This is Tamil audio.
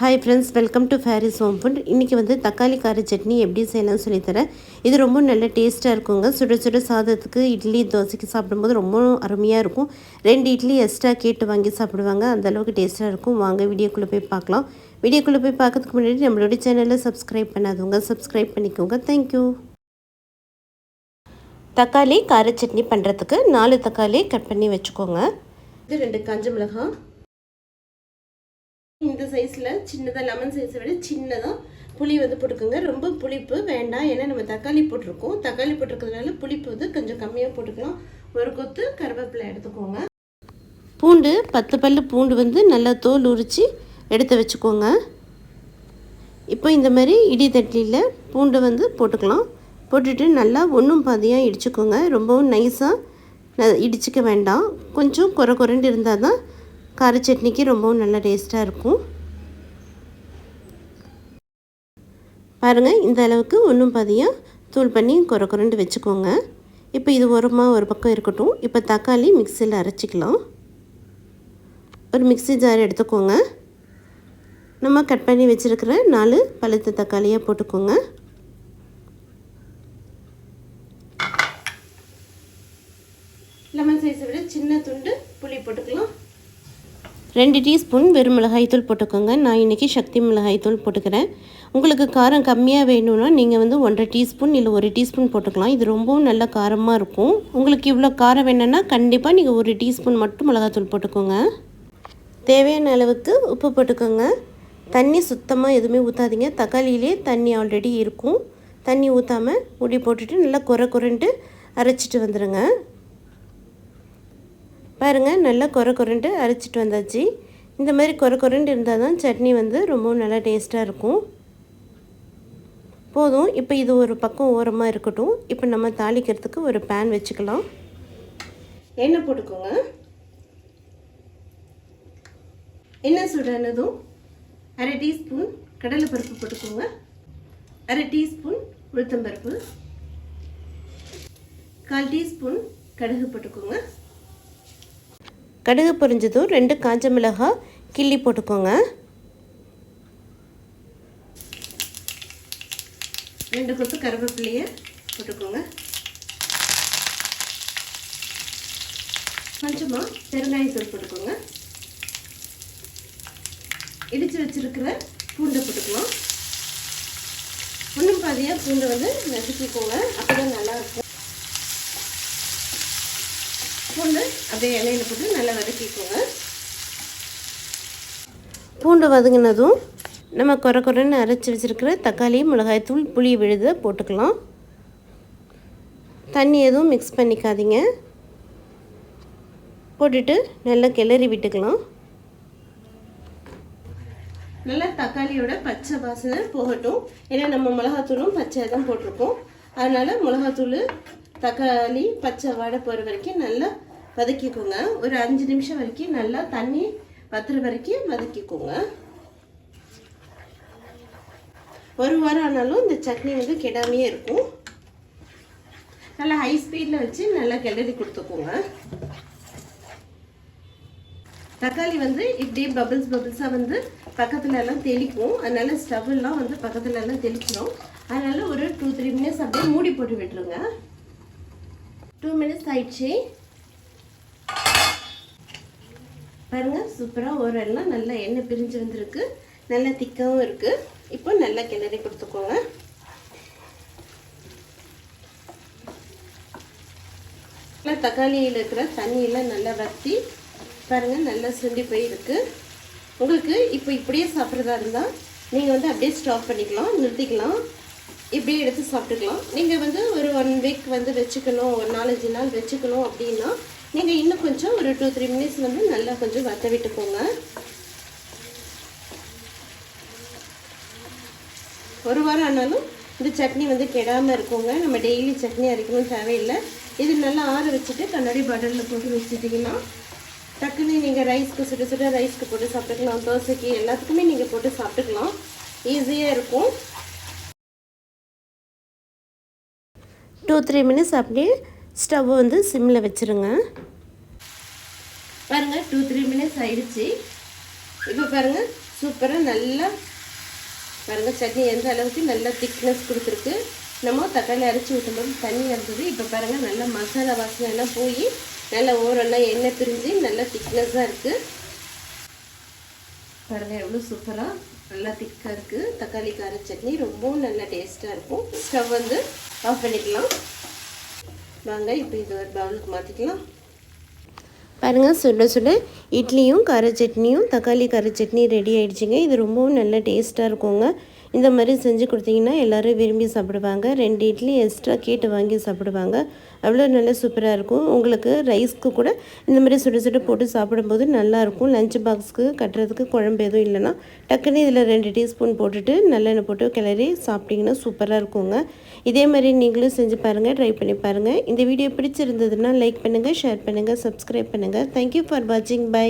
Hi friends, welcome to Faris home food. இன்றைக்கி வந்து தக்காளி கார சட்னி எப்படி செய்யலாம்னு சொல்லித்தரேன். இது ரொம்ப நல்ல டேஸ்ட்டாக இருக்குங்க. சுட சுட சாதத்துக்கு, இட்லி, தோசைக்கு சாப்பிடும்போது ரொம்ப அருமையாக இருக்கும். 2 இட்லி எக்ஸ்ட்ரா கேட்டு வாங்கி சாப்பிடுவாங்க. அந்தளவுக்கு டேஸ்ட்டாக இருக்கும். வாங்க வீடியோக்குள்ளே போய் பார்க்கலாம். வீடியோக்குள்ளே போய் பார்க்கறதுக்கு முன்னாடி நம்மளோட சேனலில் சப்ஸ்கிரைப் பண்ணாதவங்க சப்ஸ்கிரைப் பண்ணிக்கோங்க. தேங்க்யூ. தக்காளி கார சட்னி பண்ணுறதுக்கு 4 தக்காளி கட் பண்ணி வச்சுக்கோங்க. இது 2 காஞ்ச மிளகாய். இந்த சைஸில் சின்னதாக, லெமன் சைஸை விட சின்னதாக புளி வந்து போட்டுக்கோங்க. ரொம்ப புளிப்பு வேண்டாம், ஏன்னா நம்ம தக்காளி போட்டிருக்கோம். தக்காளி போட்டிருக்கிறதுனால புளிப்பு வந்து கொஞ்சம் கம்மியாக போட்டுக்கலாம். ஒரு கொத்து கருவேப்பிலை எடுத்துக்கோங்க. பூண்டு 10 பல்லு பூண்டு வந்து நல்லா தோல் உரித்து எடுத்து வச்சுக்கோங்க. இப்போ இந்த மாதிரி இடி தட்டியில் பூண்டு வந்து போட்டுக்கலாம். போட்டுட்டு நல்லா ஒன்றும் பாதியாக இடிச்சுக்கோங்க. ரொம்பவும் நைஸாக இடிச்சிக்க வேண்டாம். கொஞ்சம் குறைண்டு இருந்தால் தான் கார சட்னிக்கு ரொம்பவும் நல்லா டேஸ்ட்டாக இருக்கும். பாருங்கள், இந்த அளவுக்கு ஒன்றும் பாதியாக தூள் பண்ணி குறைண்டு வச்சுக்கோங்க. இப்போ இது ஒரு பக்கம் இருக்கட்டும். இப்போ தக்காளி மிக்சியில் அரைச்சிக்கலாம். ஒரு மிக்ஸி ஜார் எடுத்துக்கோங்க. நம்ம கட் பண்ணி வச்சுருக்கிற 4 பழுத்த தக்காளியாக போட்டுக்கோங்க. லெமன் சைஸை விட சின்ன துண்டு புளி போட்டுக்கலாம். 2 டீஸ்பூன் வெறும் மிளகாய்த்தூள் போட்டுக்கோங்க. நான் இன்றைக்கி சக்தி மிளகாய்த்தூள் போட்டுக்கிறேன். உங்களுக்கு காரம் கம்மியாக வேணும்னா நீங்கள் வந்து 1.5 டீஸ்பூன் இல்லை 1 டீஸ்பூன் போட்டுக்கலாம். இது ரொம்பவும் நல்ல காரமாக இருக்கும். உங்களுக்கு இவ்வளோ காரம் வேணும்னா கண்டிப்பாக நீங்கள் 1 டீஸ்பூன் மட்டும் மிளகாய்த்தூள் போட்டுக்கோங்க. தேவையான அளவுக்கு உப்பு போட்டுக்கோங்க. தண்ணி சுத்தமாக எதுவுமே ஊற்றாதீங்க. தக்காளியிலே தண்ணி ஆல்ரெடி இருக்கும். தண்ணி ஊற்றாமல் மூடி போட்டுட்டு நல்லா குறைண்டு அரைச்சிட்டு வந்துடுங்க. பாருங்கள், நல்லா குறைண்டு அரைச்சிட்டு வந்தாச்சு. இந்த மாதிரி குறைண்டு இருந்தால் தான் சட்னி வந்து ரொம்பவும் நல்லா டேஸ்ட்டாக இருக்கும். போதும். இப்போ இது ஒரு பக்கம் ஓரமாக இருக்கட்டும். இப்போ நம்ம தாளிக்கிறதுக்கு ஒரு பேன் வச்சுக்கலாம். எண்ணெய் போட்டுக்கோங்க. எண்ணெய் சுடானதும் 1/2 டீஸ்பூன் கடலைப்பருப்பு போட்டுக்கோங்க. 1/2 டீஸ்பூன் உளுத்தம்பருப்பு, 1/4 டீஸ்பூன் கடுகு போட்டுக்கோங்க. கடுகு பொரிஞ்சதும் 2 காஞ்ச மிளகாய் கிள்ளி போட்டுக்கோங்க. 2 கொத்து கருவேப்பிலையை போட்டுக்கோங்க. கொஞ்சமாக பெருங்காயத்தூள் போட்டுக்கோங்க. இடித்து வச்சுருக்கிற பூண்டை போட்டுக்கலாம். ஒன்றும் பாதியாக பூண்டை வந்து நசுக்கிக்கோங்க. அப்போ தான் நல்லாயிருக்கும். பூண்டு அப்படியே எண்ணெயில் போட்டு நல்லா வதக்கிக்கோங்க. பூண்டு வதங்கினதும் நம்ம குறைன்னு அரைச்சி வச்சுருக்கிற தக்காளி, மிளகாய்த்தூள், புளி விழுத போட்டுக்கலாம். தண்ணி எதுவும் மிக்ஸ் பண்ணிக்காதீங்க. போட்டுட்டு நல்லா கிளறி விட்டுக்கலாம். நல்லா தக்காளியோட பச்சை வாசனை போகட்டும். ஏன்னா நம்ம மிளகாத்தூளும் பச்சை தான் போட்டிருக்கோம். அதனால் மிளகாத்தூள், தக்காளி பச்சை வாடை போகிற வரைக்கும் நல்லா வதக்கிக்கோங்க. ஒரு 5 நிமிஷம் வரைக்கும் நல்லா தண்ணி வத்துற வரைக்கும் வதக்கிக்கோங்க. ஒரு வாரம் ஆனாலும் இந்த சட்னி வந்து கெடாமையே இருக்கும். நல்லா ஹை ஸ்பீடில் வச்சு நல்லா கிளறி கொடுத்துக்கோங்க. தக்காளி வந்து இப்படி பபிள்ஸாக வந்து பக்கத்துல எல்லாம் தெளிக்கும். அதனால ஸ்டவ்லாம் வந்து பக்கத்துல எல்லாம் தெளிச்சிடும். அதனால ஒரு 2-3 மினிட்ஸ் அப்படியே மூடி போட்டு விட்டுருங்க. 2 மினிட்ஸ் ஆயிடுச்சு. பாருங்கள், சூப்பராக ஓரெல்லாம் நல்லா எண்ணெய் பிரிஞ்சு வந்திருக்கு. நல்லா திக்காகவும் இருக்குது. இப்போ நல்லா கிளறி கொடுத்துக்கோங்க. நல்லா தக்காளியில் இருக்கிற தண்ணியெல்லாம் நல்லா வற்றி பாருங்கள், நல்லா சுண்டி போயிருக்கு. உங்களுக்கு இப்போ இப்படியே சாப்பிட்றதா இருந்தால் நீங்கள் வந்து அப்படியே ஸ்டாப் பண்ணிக்கலாம், நிறுத்திக்கலாம். இப்படியே எடுத்து சாப்பிட்டுக்கலாம். நீங்கள் வந்து ஒரு 1 வீக் வந்து வச்சுக்கணும், ஒரு 4-5 நாள் வச்சுக்கணும் அப்படின்னா நீங்கள் இன்னும் கொஞ்சம் ஒரு 2-3 மினிட்ஸ் வந்து நல்லா கொஞ்சம் வத்த விட்டுக்கோங்க. ஒரு வாரம் ஆனாலும் இந்த சட்னி வந்து கெடாமல் இருக்குங்க. நம்ம டெய்லி சட்னி அரைக்கணும் தேவையில்லை. இது நல்லா ஆற வச்சுட்டு கண்ணாடி பாட்டிலில் போட்டு வச்சுட்டிங்கன்னா டக்குன்னு நீங்கள் ரைஸ்க்கு சுட ரைஸ்க்கு போட்டு சாப்பிட்டுக்கலாம். தோசைக்கு எல்லாத்துக்குமே நீங்கள் போட்டு சாப்பிட்டுக்கலாம். ஈஸியாக இருக்கும். 2-3 மினிட்ஸ் அப்படியே ஸ்டவ் வந்து சிம்மில் வச்சுருங்க. பாருங்கள் 2-3 மினிட்ஸ் ஆயிடுச்சு. இப்போ பாருங்கள் சூப்பராக நல்லா பாருங்கள் சட்னி எந்த அளவுக்கு நல்லா திக்னஸ் கொடுத்துருக்கு. நம்ம தக்காளி அரைச்சி ஊற்றும்போது தண்ணி இருந்தது. இப்போ பாருங்கள் நல்லா மசாலா வாசனை எல்லாம் போய் நல்லா ஓரெல்லாம் எண்ணெய் பிரிஞ்சு நல்லா திக்னஸாக இருக்குது. பாருங்கள் எவ்வளோ சூப்பராக நல்லா திக்காக இருக்குது. தக்காளி கார சட்னி ரொம்பவும் நல்லா டேஸ்ட்டாக இருக்கும். ஸ்டவ் வந்து ஆஃப் பண்ணிக்கலாம். வாங்க இப்போ இது ஒரு பவுலுக்கு மாற்றிக்கலாம். பாருங்கள் சுட சுட இட்லியும் கார சட்னியும் தக்காளி கார சட்னி ரெடி ஆகிடுச்சிங்க. இது ரொம்பவும் நல்ல டேஸ்ட்டாக இருக்குங்க. இந்த மாதிரி செஞ்சு கொடுத்தீங்கன்னா எல்லோரும் விரும்பி சாப்பிடுவாங்க. 2 இட்லி எக்ஸ்ட்ரா கேட்டு வாங்கி சாப்பிடுவாங்க. அவ்வளோ நல்லா சூப்பராக இருக்கும். உங்களுக்கு ரைஸ்க்கு கூட இந்த மாதிரி சுட சுட போட்டு சாப்பிடும்போது நல்லாயிருக்கும். லஞ்ச் பாக்ஸுக்கு கட்டுறதுக்கு குழம்பு எதுவும் இல்லைன்னா டக்குன்னு இதில் 2 டீஸ்பூன் போட்டுட்டு நல்லெண்ணெய் போட்டு கிளறி சாப்பிட்டிங்கன்னா சூப்பராக இருக்குங்க. இதே மாதிரி நீங்களும் செஞ்சு பாருங்கள், ட்ரை பண்ணி பாருங்கள். இந்த வீடியோ பிடிச்சிருந்ததுன்னா லைக் பண்ணுங்கள், ஷேர் பண்ணுங்கள், சப்ஸ்கிரைப் பண்ணுங்கள். தேங்க்யூ ஃபார் வாட்சிங். பை.